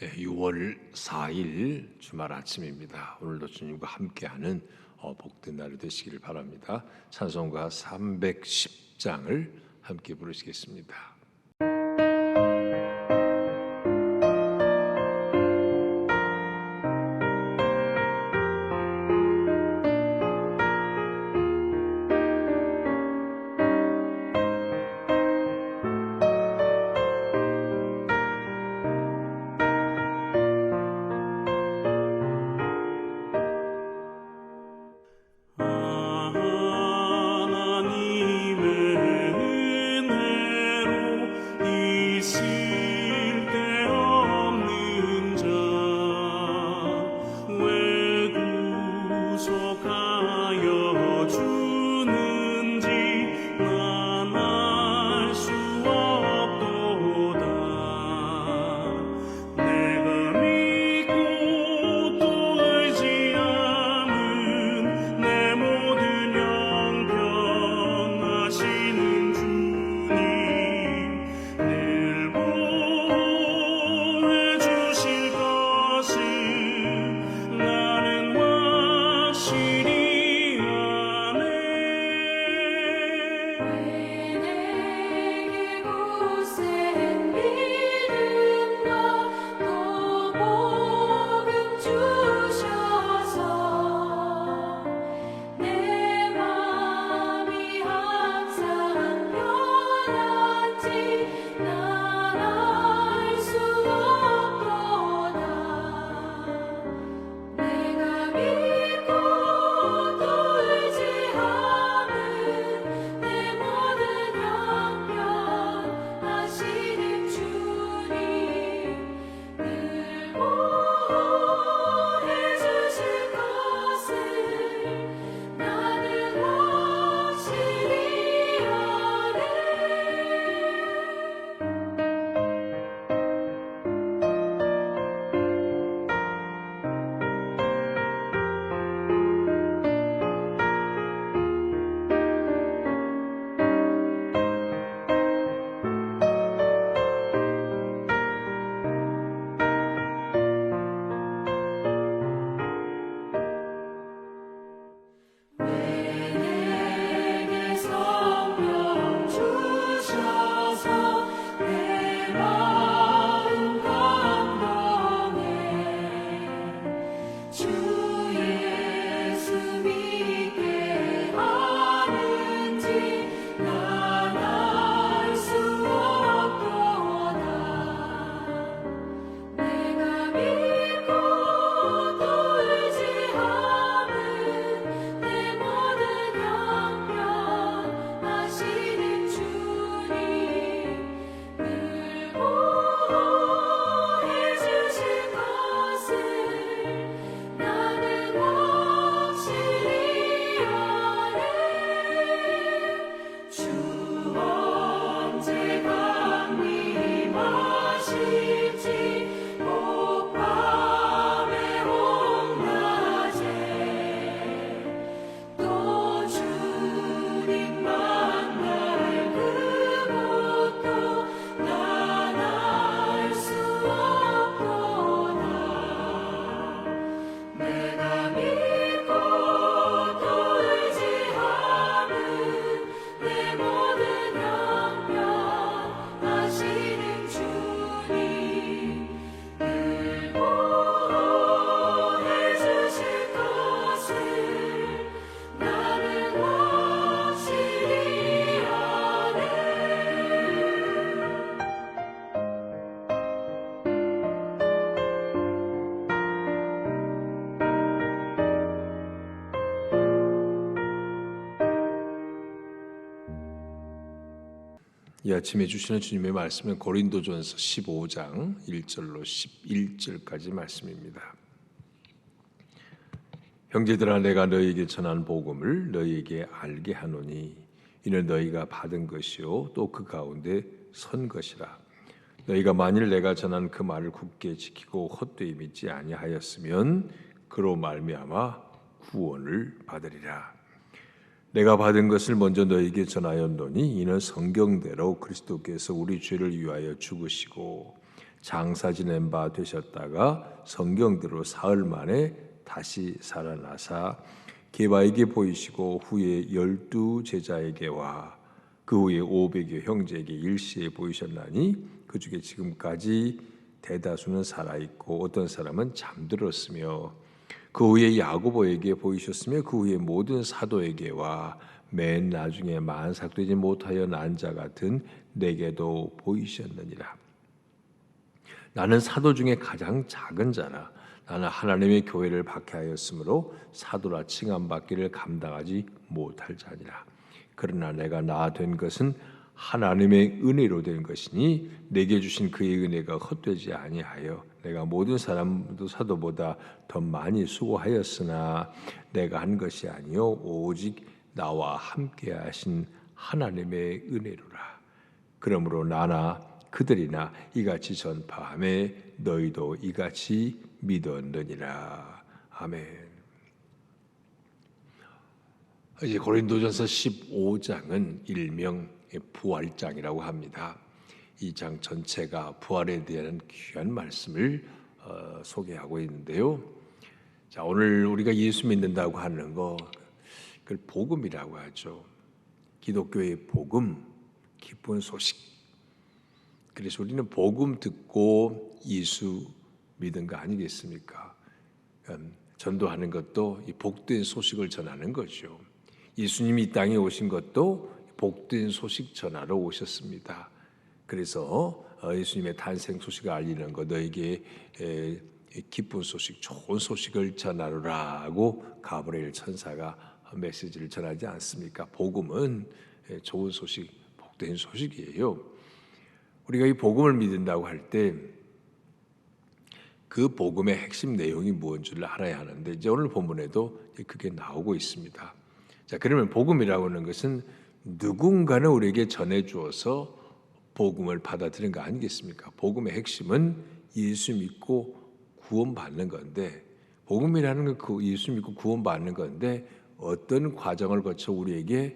6월 4일 주말 아침입니다. 오늘도 주님과 함께하는 복된 날이 되시기를 바랍니다. 찬송가 310장을 함께 부르시겠습니다. 이 아침에 주시는 주님의 말씀은 고린도전서 15장 1절로 11절까지 말씀입니다. 형제들아, 내가 너희에게 전한 복음을 너희에게 알게 하노니 이는 너희가 받은 것이요 또 그 가운데 선 것이라. 너희가 만일 내가 전한 그 말을 굳게 지키고 헛되이 믿지 아니하였으면 그로 말미암아 구원을 받으리라. 내가 받은 것을 먼저 너희에게 전하였노니 이는 성경대로 그리스도께서 우리 죄를 위하여 죽으시고 장사 지낸 바 되셨다가 성경대로 사흘 만에 다시 살아나사 게바에게 보이시고 후에 12 제자에게와 그 후에 500여 형제에게 일시에 보이셨나니 그 중에 지금까지 대다수는 살아있고 어떤 사람은 잠들었으며 그 후에 야고보에게 보이셨으며 그 후에 모든 사도에게와 맨 나중에 만삭되지 못하여 난 자 같은 내게도 보이셨느니라. 나는 사도 중에 가장 작은 자라. 나는 하나님의 교회를 박해하였으므로 사도라 칭함받기를 감당하지 못할 자니라. 그러나 내가 나 된 것은 하나님의 은혜로 된 것이니 내게 주신 그의 은혜가 헛되지 아니하여 내가 모든 사람도 사도보다 더 많이 수고하였으나 내가 한 것이 아니요 오직 나와 함께 하신 하나님의 은혜로라. 그러므로 나나 그들이나 이같이 전파하며 너희도 이같이 믿었느니라. 아멘. 이제 고린도전서 15장은 일명 부활장이라고 합니다. 이 장 전체가 부활에 대한 귀한 말씀을 소개하고 있는데요. 자, 오늘 우리가 예수 믿는다고 하는 거 그걸 복음이라고 하죠. 기독교의 복음, 기쁜 소식. 그래서 우리는 복음 듣고 예수 믿은 거 아니겠습니까? 전도하는 것도 이 복된 소식을 전하는 거죠. 예수님이 이 땅에 오신 것도 복된 소식 전하러 오셨습니다. 그래서 예수님의 탄생 소식을 알리는 것, 너에게 기쁜 소식, 좋은 소식을 전하노라고 가브리엘 천사가 메시지를 전하지 않습니까? 복음은 좋은 소식, 복된 소식이에요. 우리가 이 복음을 믿는다고 할 때 그 복음의 핵심 내용이 무엇인지를 알아야 하는데 이제 오늘 본문에도 그게 나오고 있습니다. 자, 그러면 복음이라고 하는 것은 누군가는 우리에게 전해주어서 복음을 받아들인 거 아니겠습니까? 복음의 핵심은 예수 믿고 구원받는 건데 복음이라는 건 예수 믿고 구원받는 건데 어떤 과정을 거쳐 우리에게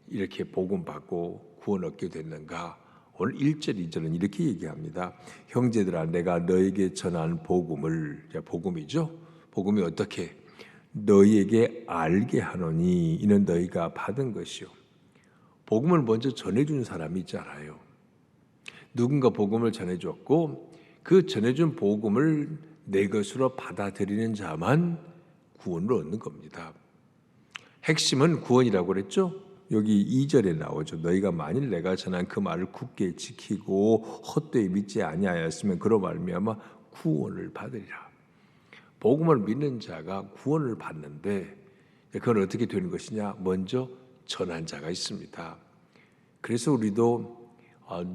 이렇게 복음받고 구원 얻게 됐는가? 오늘 1절, 2절은 이렇게 얘기합니다. 형제들아 내가 너에게 전한 복음을, 복음이죠. 복음이 어떻게? 너희에게 알게 하노니 이는 너희가 받은 것이요. 복음을 먼저 전해준 사람이 있잖아요. 누군가 복음을 전해줬고 그 전해준 복음을 내 것으로 받아들이는 자만 구원을 얻는 겁니다. 핵심은 구원이라고 그랬죠. 여기 2절에 나오죠. 너희가 만일 내가 전한 그 말을 굳게 지키고 헛되이 믿지 아니하였으면 그로 말미암아 구원을 받으리라. 복음을 믿는 자가 구원을 받는데 그건 어떻게 되는 것이냐? 먼저 전한 자가 있습니다. 그래서 우리도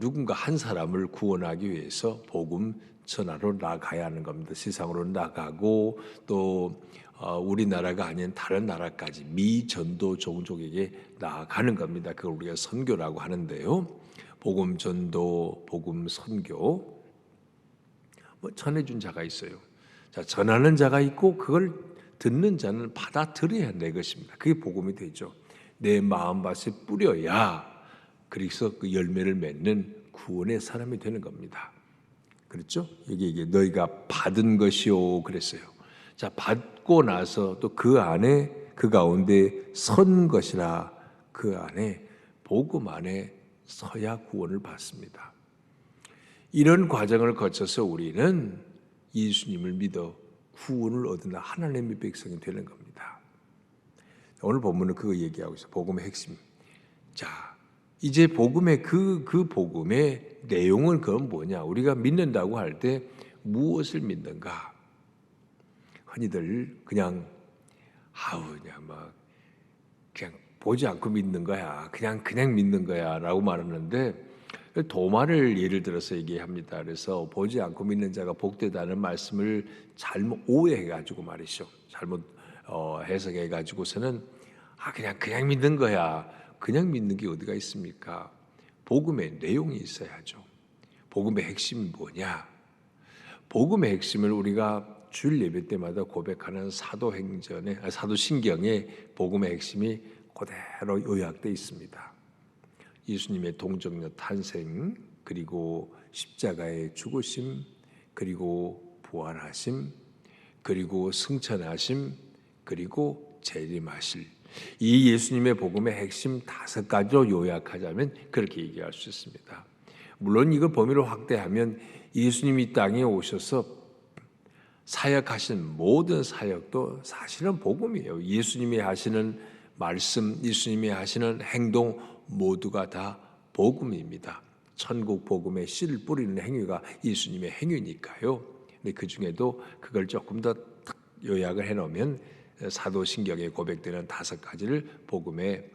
누군가 한 사람을 구원하기 위해서 복음 전하러 나가야 하는 겁니다. 세상으로 나가고 또 우리나라가 아닌 다른 나라까지 미전도 종족에게 나아가는 겁니다. 그걸 우리가 선교라고 하는데요. 복음 전도, 복음 선교 전해준 자가 있어요. 자, 전하는 자가 있고 그걸 듣는 자는 받아들여야 내 것입니다. 그게 복음이 되죠. 내 마음밭에 뿌려야 그래서 그 열매를 맺는 구원의 사람이 되는 겁니다. 그렇죠? 여기 너희가 받은 것이요 그랬어요. 자, 받고 나서 또 그 안에 그 가운데 선 것이라 그 안에 복음 안에 서야 구원을 받습니다. 이런 과정을 거쳐서 우리는 예수님을 믿어 구원을 얻는 하나님의 백성이 되는 겁니다. 오늘 본문은 그거 얘기하고 있어요. 복음의 핵심. 자, 이제 복음의 그 복음의 내용은 그건 뭐냐? 우리가 믿는다고 할 때 무엇을 믿는가? 흔히들 그냥 그냥 보지 않고 믿는 거야. 그냥 믿는 거야라고 말하는데 도마를 예를 들어서 얘기합니다. 그래서 보지 않고 믿는 자가 복되다는 말씀을 잘못 오해해가지고 말이죠. 잘못 해석해가지고서는 그냥 믿는 거야. 그냥 믿는 게 어디가 있습니까? 복음의 내용이 있어야죠. 복음의 핵심이 뭐냐? 복음의 핵심을 우리가 주일 예배 때마다 고백하는 사도신경에 복음의 핵심이 그대로 요약되어 있습니다. 예수님의 동정녀 탄생, 그리고 십자가의 죽으심, 그리고 부활하심, 그리고 승천하심, 그리고 재림하실, 이 예수님의 복음의 핵심 5가지로 요약하자면 그렇게 얘기할 수 있습니다. 물론 이걸 범위를 확대하면 예수님이 땅에 오셔서 사역하신 모든 사역도 사실은 복음이에요. 예수님이 하시는 말씀, 예수님이 하시는 행동 모두가 다 복음입니다. 천국 복음의 씨를 뿌리는 행위가 예수님의 행위니까요. 근데 그 중에도 그걸 조금 더 요약을 해놓으면 사도신경에 고백되는 5가지를 복음의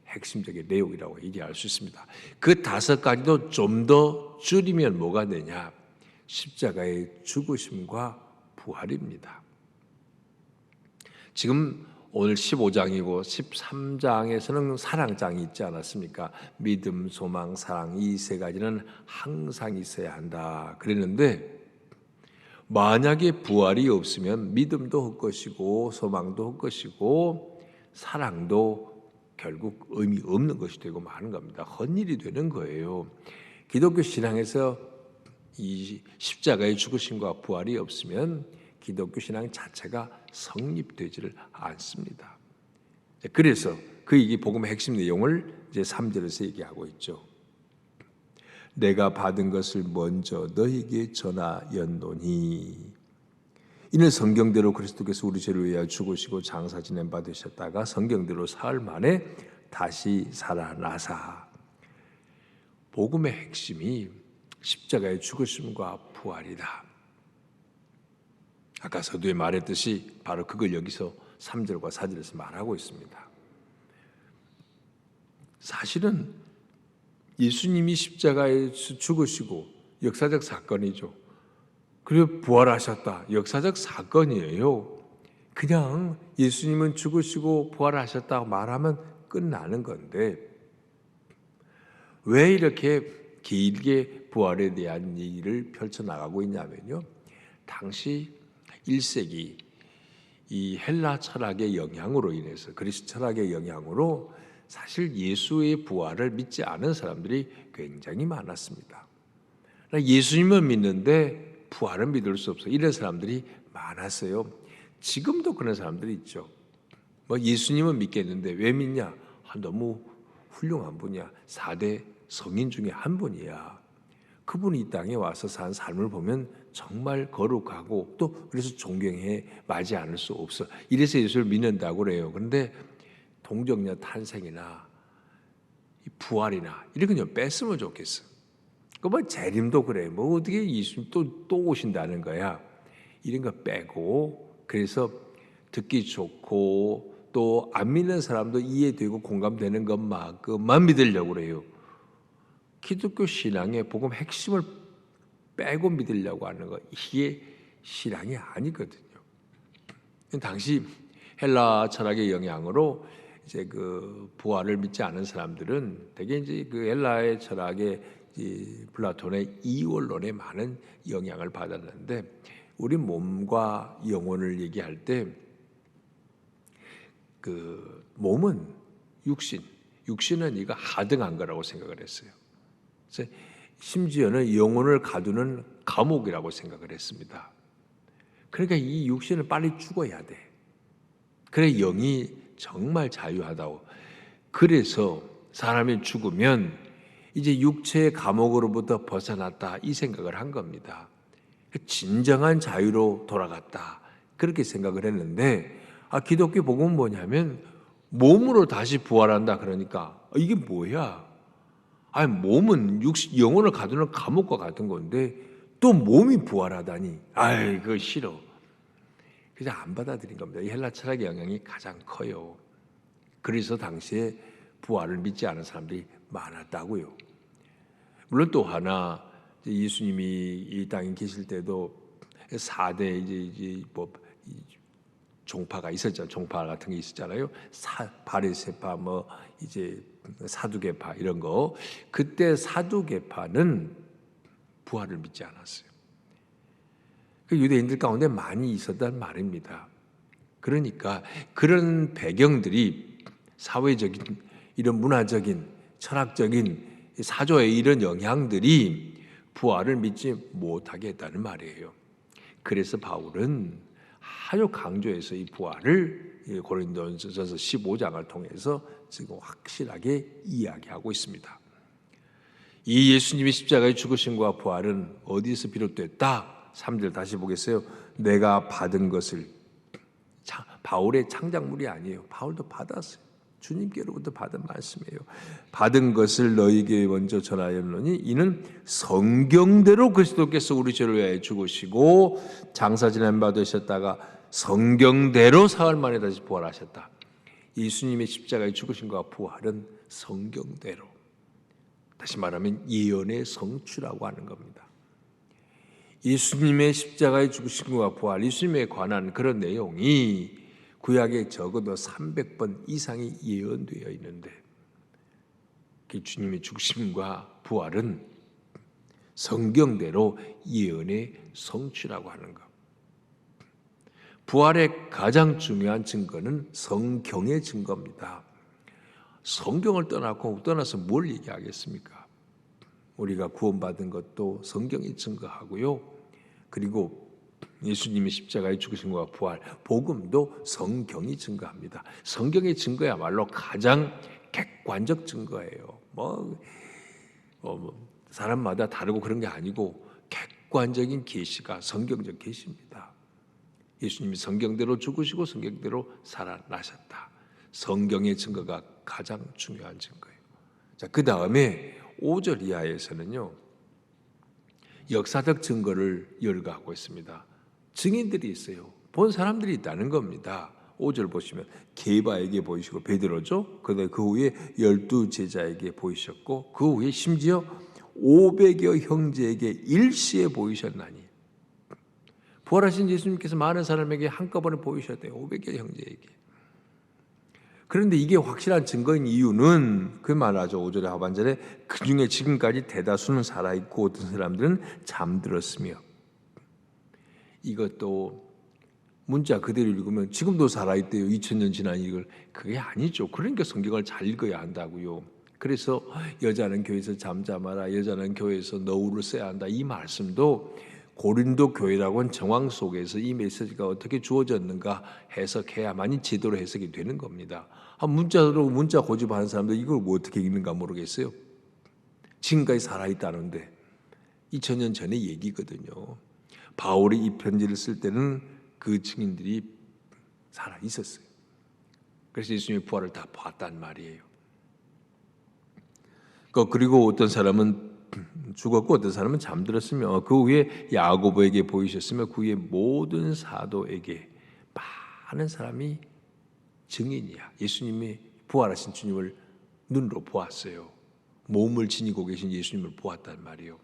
핵심적인 내용이라고 얘기할 수 있습니다. 그 5가지도 좀 더 줄이면 뭐가 되냐? 십자가의 죽으심과 부활입니다. 지금 오늘 15장이고 13장에서는 사랑장이 있지 않았습니까? 믿음, 소망, 사랑, 이 3가지는 항상 있어야 한다 그랬는데, 만약에 부활이 없으면 믿음도 헛것이고 소망도 헛것이고 사랑도 결국 의미 없는 것이 되고 마는 겁니다. 헛일이 되는 거예요. 기독교 신앙에서 이 십자가의 죽으심과 부활이 없으면 기독교 신앙 자체가 성립되지를 않습니다. 그래서 그 얘기 복음의 핵심 내용을 이제 3절에서 얘기하고 있죠. 내가 받은 것을 먼저 너희에게 전하였노니, 이는 성경대로 그리스도께서 우리 죄를 위하여 죽으시고 장사 지냄 받으셨다가 성경대로 사흘 만에 다시 살아나사. 복음의 핵심이 십자가의 죽으심과 부활이다. 아까 서두에 말했듯이 바로 그걸 여기서 3절과 4절에서 말하고 있습니다. 사실은 예수님이 십자가에서 죽으시고 역사적 사건이죠. 그리고 부활하셨다, 역사적 사건이에요. 그냥 예수님은 죽으시고 부활하셨다고 말하면 끝나는 건데, 왜 이렇게 길게 부활에 대한 얘기를 펼쳐나가고 있냐면요, 당시 1세기 이 헬라 철학의 영향으로 인해서, 그리스 철학의 영향으로 사실 예수의 부활을 믿지 않은 사람들이 굉장히 많았습니다. 예수님은 믿는데 부활은 믿을 수 없어, 이런 사람들이 많았어요. 지금도 그런 사람들이 있죠. 예수님은 믿겠는데 왜 믿냐? 너무 훌륭한 분이야. 4대 성인 중에 한 분이야. 그분이 이 땅에 와서 산 삶을 보면 정말 거룩하고 또 그래서 존경해 마지 않을 수 없어. 이래서 예수를 믿는다고 그래요. 그런데 동정녀 탄생이나 부활이나 이런 거 좀 뺐으면 좋겠어. 재림도 그래. 어떻게 예수님 또 오신다는 거야. 이런 거 빼고, 그래서 듣기 좋고 또 안 믿는 사람도 이해되고 공감되는 것만큼만 믿으려고 그래요. 기독교 신앙의 복음 핵심을 빼고 믿으려고 하는 거, 이게 신앙이 아니거든요. 당시 헬라 철학의 영향으로 이제 그 부활을 믿지 않은 사람들은 대개 이제 그 헬라의 철학의 플라톤의 이원론에 많은 영향을 받았는데, 우리 몸과 영혼을 얘기할 때 그 몸은 육신은 이거 하등한 거라고 생각을 했어요. 그래서 심지어는 영혼을 가두는 감옥이라고 생각을 했습니다. 그러니까 이 육신은 빨리 죽어야 돼. 그래 영이 정말 자유하다고. 그래서 사람이 죽으면 이제 육체의 감옥으로부터 벗어났다, 이 생각을 한 겁니다. 진정한 자유로 돌아갔다, 그렇게 생각을 했는데, 기독교 복음은 뭐냐면 몸으로 다시 부활한다. 그러니까 이게 뭐야? 몸은 영혼을 가두는 감옥과 같은 건데 또 몸이 부활하다니, 그거 싫어. 그래서 안 받아들인 겁니다. 이 헬라 철학의 영향이 가장 커요. 그래서 당시에 부활을 믿지 않은 사람들이 많았다고요. 물론 또 하나, 예수님이 이 땅에 계실 때도 4대 이제 종파가 있었죠. 종파 같은 게 있었잖아요. 바리새파, 이제 사두개파 이런 거. 그때 사두개파는 부활을 믿지 않았어요. 그 유대인들 가운데 많이 있었단 말입니다. 그러니까 그런 배경들이 사회적인, 이런 문화적인, 철학적인 사조의 이런 영향들이 부활을 믿지 못하게 했다는 말이에요. 그래서 바울은 아주 강조해서 이 부활을 고린도전서 15장을 통해서 지금 확실하게 이야기하고 있습니다. 이 예수님의 십자가의 죽으심과 부활은 어디서 비롯됐다? 3절 다시 보겠어요. 내가 받은 것을, 바울의 창작물이 아니에요. 바울도 받았어요. 주님께로부터 받은 말씀이에요. 받은 것을 너희에게 먼저 전하였노니 이는 성경대로 그리스도께서 우리 죄를 위하여 죽으시고 장사 지난 바 되셨다가 성경대로 사흘 만에 다시 부활하셨다. 예수님의 십자가의 죽으심과 부활은 성경대로, 다시 말하면 예언의 성취라고 하는 겁니다. 예수님의 십자가의 죽으심과 부활, 예수님에 관한 그런 내용이 구약에 적어도 300번 이상이 예언되어 있는데 그 주님의 죽으심과 부활은 성경대로 예언의 성취라고 하는 것. 부활의 가장 중요한 증거는 성경의 증거입니다. 성경을 떠나서 뭘 얘기하겠습니까? 우리가 구원받은 것도 성경이 증거하고요. 그리고 예수님의 십자가의 죽으심과 부활, 복음도 성경이 증거합니다. 성경의 증거야말로 가장 객관적 증거예요. 사람마다 다르고 그런 게 아니고 객관적인 계시가 성경적 계시입니다. 예수님이 성경대로 죽으시고 성경대로 살아나셨다. 성경의 증거가 가장 중요한 증거예요. 자, 그 다음에 5절 이하에서는요, 역사적 증거를 열거하고 있습니다. 증인들이 있어요. 본 사람들이 있다는 겁니다. 5절 보시면 게바에게 보이시고 베드로죠. 그다음에 그 후에 12 제자에게 보이셨고 그 후에 심지어 500여 형제에게 일시에 보이셨나니. 부활하신 예수님께서 많은 사람에게 한꺼번에 보이셨대요. 500여 형제에게. 그런데 이게 확실한 증거인 이유는 그 말하죠. 5절의 하반절에 그 중에 지금까지 대다수는 살아있고 어떤 사람들은 잠들었으며. 이것도 문자 그대로 읽으면 지금도 살아있대요. 2000년 지난 이걸. 그게 아니죠. 그러니까 성경을 잘 읽어야 한다고요. 그래서 여자는 교회에서 잠잠하라, 여자는 교회에서 너울을 써야 한다. 이 말씀도 고린도 교회라고 하는 정황 속에서 이 메시지가 어떻게 주어졌는가 해석해야만이 제대로 해석이 되는 겁니다. 문자 고집하는 사람들 이걸 뭐 어떻게 읽는가 모르겠어요. 지금까지 살아있다는데 2000년 전의 얘기거든요. 바울이 이 편지를 쓸 때는 그 증인들이 살아 있었어요. 그래서 예수님의 부활을 다 봤단 말이에요. 그리고 어떤 사람은 죽었고 어떤 사람은 잠들었으며 그 후에 야고보에게 보이셨으며 그 후에 모든 사도에게 많은 사람이 증인이야. 예수님이 부활하신 주님을 눈으로 보았어요. 몸을 지니고 계신 예수님을 보았단 말이에요.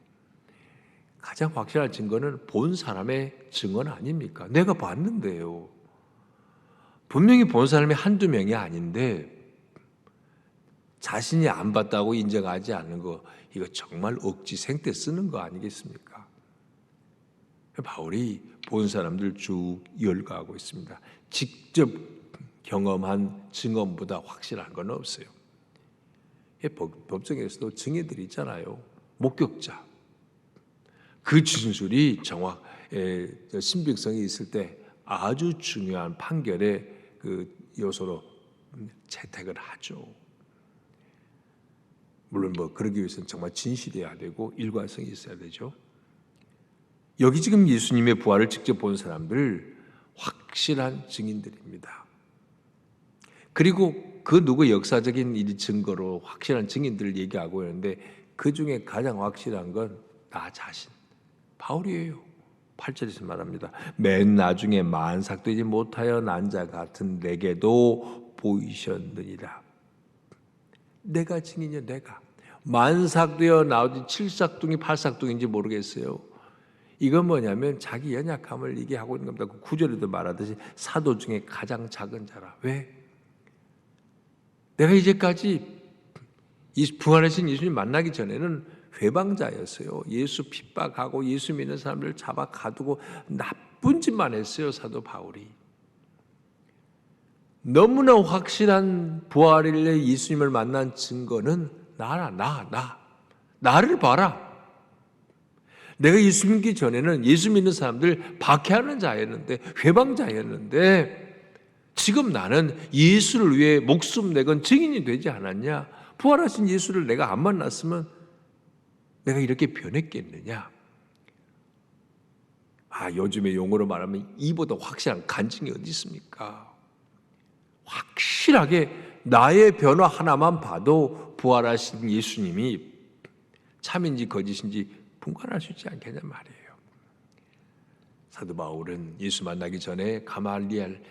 가장 확실한 증거는 본 사람의 증언 아닙니까? 내가 봤는데요. 분명히 본 사람이 한두 명이 아닌데 자신이 안 봤다고 인정하지 않는 거, 이거 정말 억지 생떼 쓰는 거 아니겠습니까? 바울이 본 사람들 쭉 열거하고 있습니다. 직접 경험한 증언보다 확실한 건 없어요. 법정에서도 증인들이 있잖아요. 목격자. 그 진술이 신빙성이 있을 때 아주 중요한 판결의 그 요소로 채택을 하죠. 물론 그러기 위해서는 정말 진실해야 되고 일관성이 있어야 되죠. 여기 지금 예수님의 부활을 직접 본 사람들 확실한 증인들입니다. 그리고 그 누구 역사적인 일 증거로 확실한 증인들을 얘기하고 있는데 그 중에 가장 확실한 건 나 자신, 바울이에요. 8절에서 말합니다. 맨 나중에 만삭되지 못하여 난 자 같은 내게도 보이셨느니라. 내가 증인이야. 내가 만삭되어 나오지 7삭둥이 8삭둥인지 모르겠어요. 이건 뭐냐면 자기 연약함을 얘기하고 있는 겁니다. 9절에도 말하듯이 사도 중에 가장 작은 자라. 왜? 내가 이제까지 부활하신 예수님 만나기 전에는 회방자였어요. 예수 핍박하고 예수 믿는 사람들을 잡아 가두고 나쁜 짓만 했어요. 사도 바울이. 너무나 확실한 부활일에 예수님을 만난 증거는 나. 나를 봐라. 내가 예수 믿기 전에는 예수 믿는 사람들 박해하는 자였는데, 회방자였는데, 지금 나는 예수를 위해 목숨 내건 증인이 되지 않았냐? 부활하신 예수를 내가 안 만났으면 내가 이렇게 변했겠느냐? 요즘의 용어로 말하면 이보다 확실한 간증이 어디 있습니까? 확실하게 나의 변화 하나만 봐도 부활하신 예수님이 참인지 거짓인지 분간할 수 있지 않겠냐 말이에요. 사도 바울은 예수 만나기 전에 가말리엘,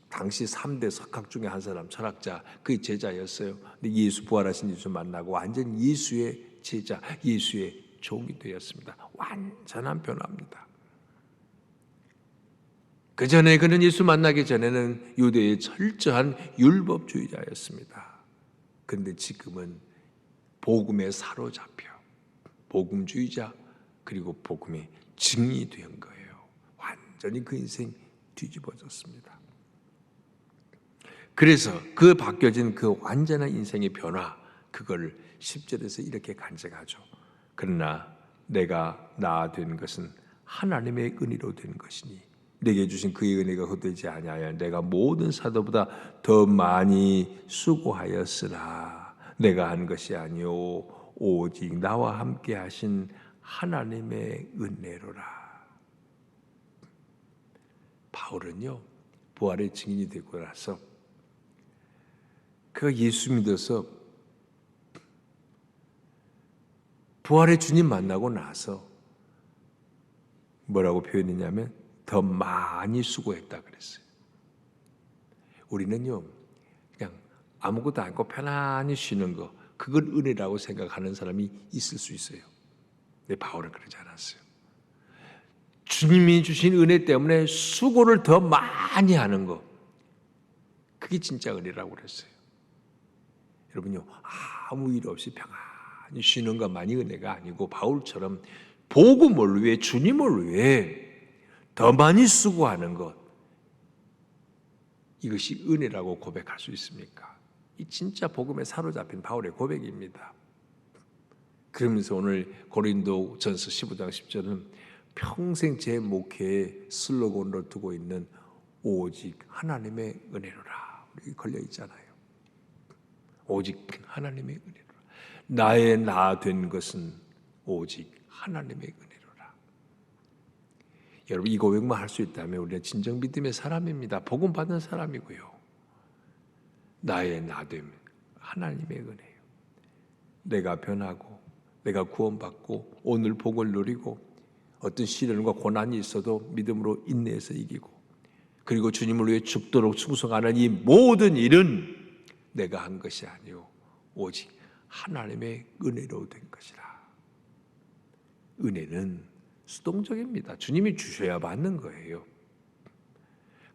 당시 3대 석학 중에 한 사람, 철학자, 그의 제자였어요. 근데 예수 부활하신 예수 만나고 완전 예수의 제자, 예수의 종이 되었습니다. 완전한 변화입니다. 그 전에 그는 예수 만나기 전에는 유대의 철저한 율법주의자였습니다. 그런데 지금은 복음에 사로잡혀 복음주의자, 그리고 복음의 증인이 된 거예요. 완전히 그 인생 뒤집어졌습니다. 그래서 그 바뀌어진 그 완전한 인생의 변화, 그걸 10절에서 이렇게 간증하죠. 그러나 내가 나 된 것은 하나님의 은혜로 된 것이니 내게 주신 그의 은혜가 헛되지 아니하여 내가 모든 사도보다 더 많이 수고하였으나 내가 한 것이 아니요 오직 나와 함께 하신 하나님의 은혜로라. 바울은요, 부활의 증인이 되고 나서 그가 예수 믿어서 부활의 주님 만나고 나서 뭐라고 표현했냐면 더 많이 수고했다 그랬어요. 우리는요, 그냥 아무것도 않고 편안히 쉬는 거, 그걸 은혜라고 생각하는 사람이 있을 수 있어요. 근데 바울은 그러지 않았어요. 주님이 주신 은혜 때문에 수고를 더 많이 하는 거, 그게 진짜 은혜라고 그랬어요. 여러분요, 아무 일 없이 평안히 쉬는 것만이 은혜가 아니고 바울처럼 복음을 위해, 주님을 위해 더 많이 수고하는 것, 이것이 은혜라고 고백할 수 있습니까? 이 진짜 복음에 사로잡힌 바울의 고백입니다. 그러면서 오늘 고린도전서 15장 10절은 평생 제 목회의 슬로건으로 두고 있는 오직 하나님의 은혜로라, 여기 걸려 있잖아요. 오직 하나님의 은혜로라. 나의 나 된 것은 오직 하나님의 은혜로라. 여러분, 이 고백만 할 수 있다면 우리는 진정 믿음의 사람입니다. 복음 받는 사람이고요. 나의 나됨, 하나님의 은혜예요. 내가 변하고 내가 구원받고 오늘 복을 누리고 어떤 시련과 고난이 있어도 믿음으로 인내해서 이기고, 그리고 주님을 위해 죽도록 충성하는 이 모든 일은 내가 한 것이 아니요 오직 하나님의 은혜로 된 것이라. 은혜는 수동적입니다. 주님이 주셔야 받는 거예요.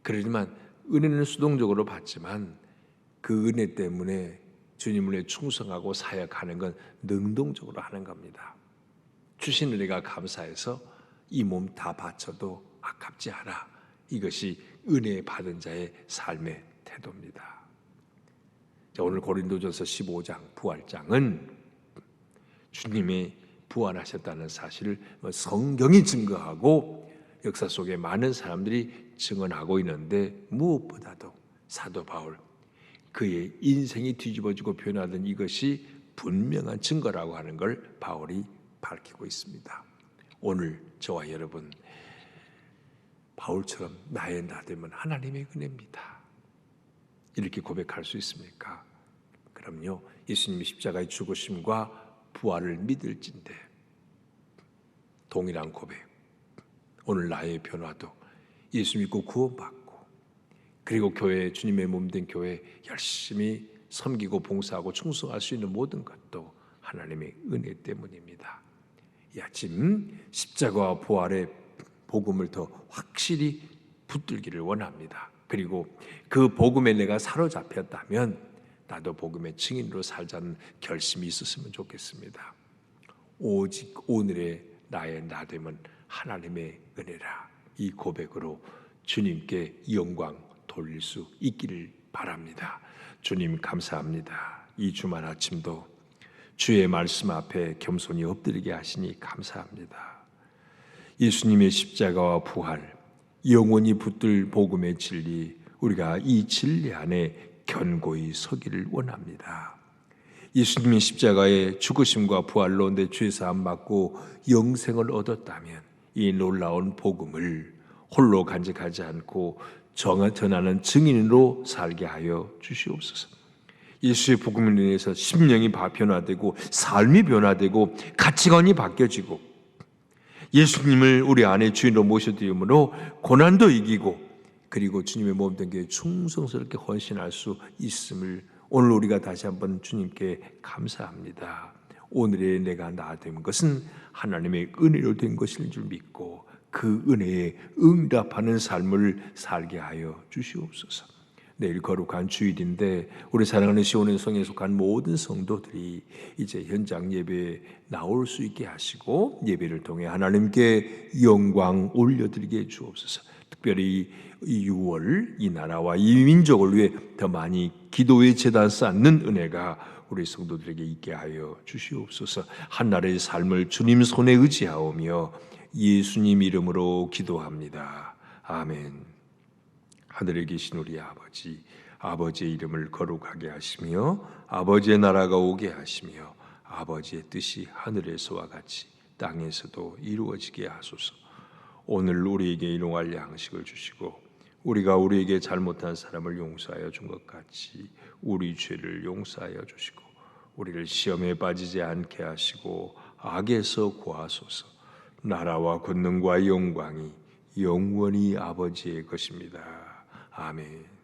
그러지만 은혜는 수동적으로 받지만 그 은혜 때문에 주님을 위해 충성하고 사역하는 건 능동적으로 하는 겁니다. 주신 은혜가 감사해서 이 몸 다 바쳐도 아깝지 않아. 이것이 은혜 받은 자의 삶의 태도입니다. 오늘 고린도전서 15장 부활장은 주님이 부활하셨다는 사실을 성경이 증거하고 역사 속에 많은 사람들이 증언하고 있는데, 무엇보다도 사도 바울, 그의 인생이 뒤집어지고 변화된 이것이 분명한 증거라고 하는 걸 바울이 밝히고 있습니다. 오늘 저와 여러분, 바울처럼 나의 나됨은 하나님의 은혜입니다. 이렇게 고백할 수 있습니까? 그럼요. 예수님이 십자가의 죽으심과 부활을 믿을진데 동일한 고백. 오늘 나의 변화도 예수 믿고 구원받고, 그리고 교회, 주님의 몸 된 교회 열심히 섬기고 봉사하고 충성할 수 있는 모든 것도 하나님의 은혜 때문입니다. 이 아침 십자가와 부활의 복음을 더 확실히 붙들기를 원합니다. 그리고 그 복음에 내가 사로잡혔다면 나도 복음의 증인으로 살자는 결심이 있었으면 좋겠습니다. 오직 오늘의 나의 나됨은 하나님의 은혜라. 이 고백으로 주님께 영광 돌릴 수 있기를 바랍니다. 주님 감사합니다. 이 주말 아침도 주의 말씀 앞에 겸손히 엎드리게 하시니 감사합니다. 예수님의 십자가와 부활, 영원히 붙들 복음의 진리, 우리가 이 진리 안에 견고히 서기를 원합니다. 예수님의 십자가의 죽으심과 부활로 내 죄 사함 받고 영생을 얻었다면 이 놀라운 복음을 홀로 간직하지 않고 전하는 증인으로 살게 하여 주시옵소서. 예수의 복음을 인해서 심령이 변화되고 삶이 변화되고 가치관이 바뀌어지고 예수님을 우리 안에 주인으로 모셔드림으로 고난도 이기고 그리고 주님의 몸 된 교회에 충성스럽게 헌신할 수 있음을 오늘 우리가 다시 한번 주님께 감사합니다. 오늘의 내가 나된 것은 하나님의 은혜로 된 것인 줄 믿고 그 은혜에 응답하는 삶을 살게 하여 주시옵소서. 내일 거룩한 주일인데 우리 사랑하는 시온의 성에 속한 모든 성도들이 이제 현장 예배에 나올 수 있게 하시고 예배를 통해 하나님께 영광 올려드리게 주옵소서. 특별히 이 6월 이 나라와 이 민족을 위해 더 많이 기도의 제단 쌓는 은혜가 우리 성도들에게 있게 하여 주시옵소서. 한나라의 삶을 주님 손에 의지하오며 예수님 이름으로 기도합니다. 아멘. 하늘에 계신 우리 아버지, 아버지의 이름을 거룩하게 하시며 아버지의 나라가 오게 하시며 아버지의 뜻이 하늘에서와 같이 땅에서도 이루어지게 하소서. 오늘 우리에게 일용할 양식을 주시고 우리가 우리에게 잘못한 사람을 용서하여 준 것 같이 우리 죄를 용서하여 주시고 우리를 시험에 빠지지 않게 하시고 악에서 구하소서. 나라와 권능과 영광이 영원히 아버지의 것입니다. 아멘.